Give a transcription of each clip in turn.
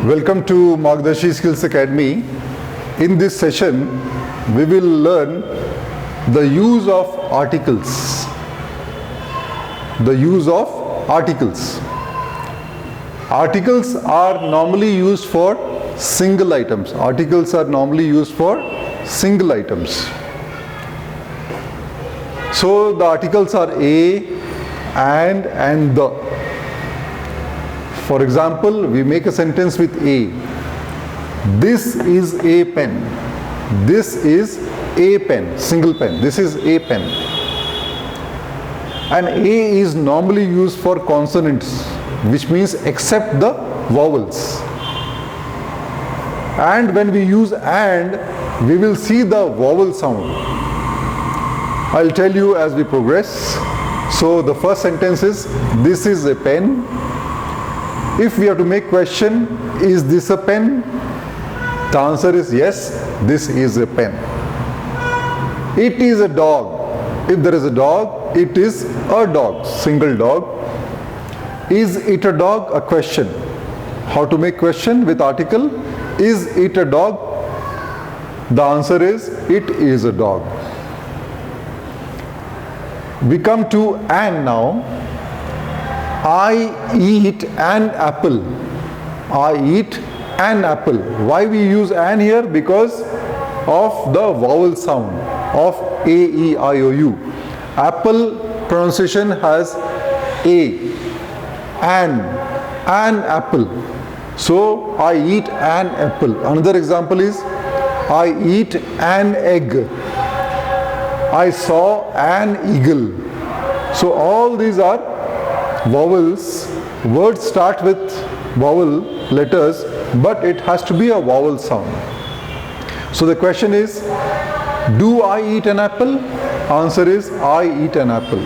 Welcome to Margdarshi Skills Academy. In this session, we will learn the use of articles. The use of articles. Articles are normally used for single items. Articles are normally used for single items. So the articles are a, and the. For example, we make a sentence with a. This is a pen. This is a pen, single pen. This is a pen. And a is normally used for consonants, which means except the vowels. And when we use and, we will see the vowel sound. I'll tell you as we progress. So the first sentence is, this is a pen. If we have to make question, is this a pen? The answer is yes, this is a pen. It is a dog. If there is a dog, it is a dog, single dog. Is it a dog? A question. How to make question with article? Is it a dog? The answer is, it is a dog. We come to and now. I eat an apple. I eat an apple. Why we use an here? Because of the vowel sound of A, E, I, O, U. Apple pronunciation has A. An apple. So I eat an apple. Another example is, I eat an egg. I saw an eagle. So all these are vowels. Words start with vowel letters, but it has to be a vowel sound. So the question is, do I eat an apple? Answer is, I eat an apple.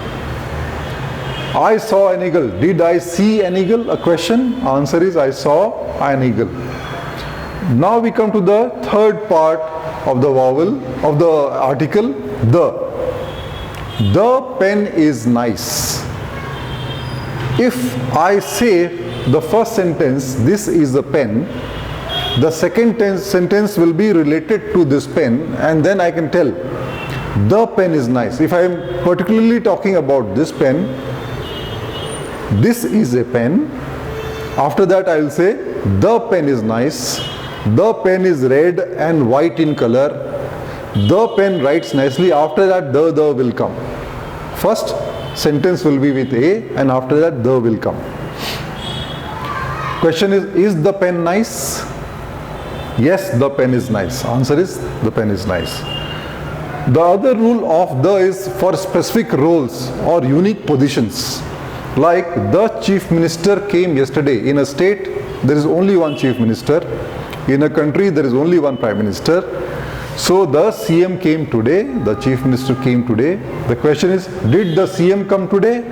I saw an eagle. Did I see an eagle? A question. Answer is, I saw an eagle. Now we come to the third part of the vowel, of the article, the. The pen is nice. If I say the first sentence, this is a pen, the second sentence will be related to this pen, and then I can tell the pen is nice. If I am particularly talking about this pen, this is a pen. After that I will say the pen is nice. The pen is red and white in color. The pen writes nicely. After that the will come. First sentence will be with a, and after that the will come. Question is the pen nice? Yes, the pen is nice. Answer is, the pen is nice. The other rule of the is for specific roles or unique positions. Like the chief minister came yesterday. In a state, there is only one chief minister. In a country, there is only one prime minister. So the CM came today, the chief minister came today. The question is, did the CM come today?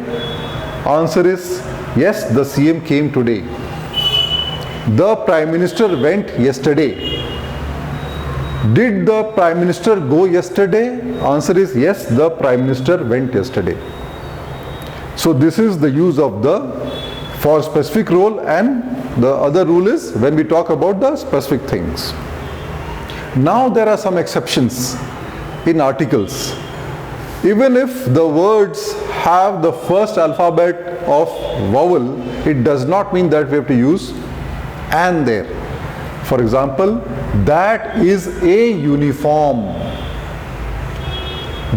Answer is, yes, the CM came today. The prime minister went yesterday. Did the prime minister go yesterday? Answer is, yes, the prime minister went yesterday. So this is the use of the for specific role, and the other rule is when we talk about the specific things. Now there are some exceptions in articles. Even if the words have the first alphabet of vowel, it does not mean that we have to use and there. For example, that is a uniform.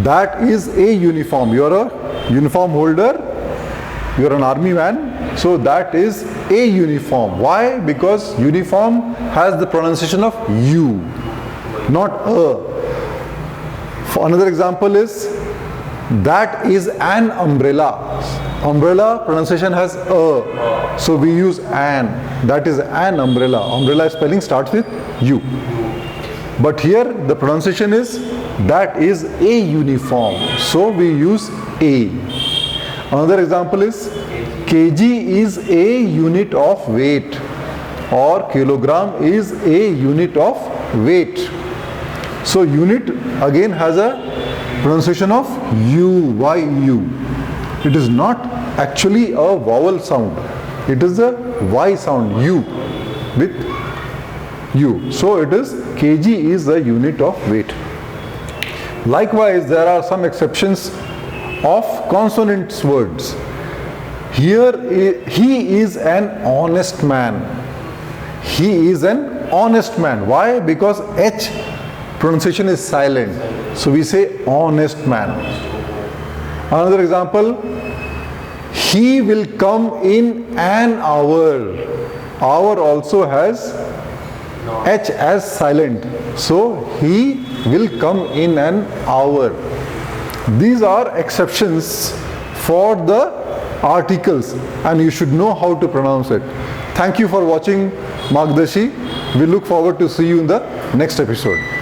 That is a uniform. You are a uniform holder. You are an army man. So that is a uniform. Why? Because uniform has the pronunciation of U, not a. For another example is, that is an umbrella. Umbrella pronunciation has a. So we use an. That is an umbrella. Umbrella spelling starts with U. But here the pronunciation is, that is a uniform. So we use a. Another example is, kg is a unit of weight, or kilogram is a unit of weight. So unit again has a pronunciation of U, Y-U. It is not actually a vowel sound. It is a Y sound, U, with U. So it is kg is the unit of weight. Likewise, there are some exceptions of consonants words. Here, he is an honest man. He is an honest man. Why? Because H pronunciation is silent. So we say honest man. Another example, he will come in an hour. Hour also has H as silent. So he will come in an hour. These are exceptions for the articles and you should know how to pronounce it. Thank you for watching Margdarshi. We look forward to see you in the next episode.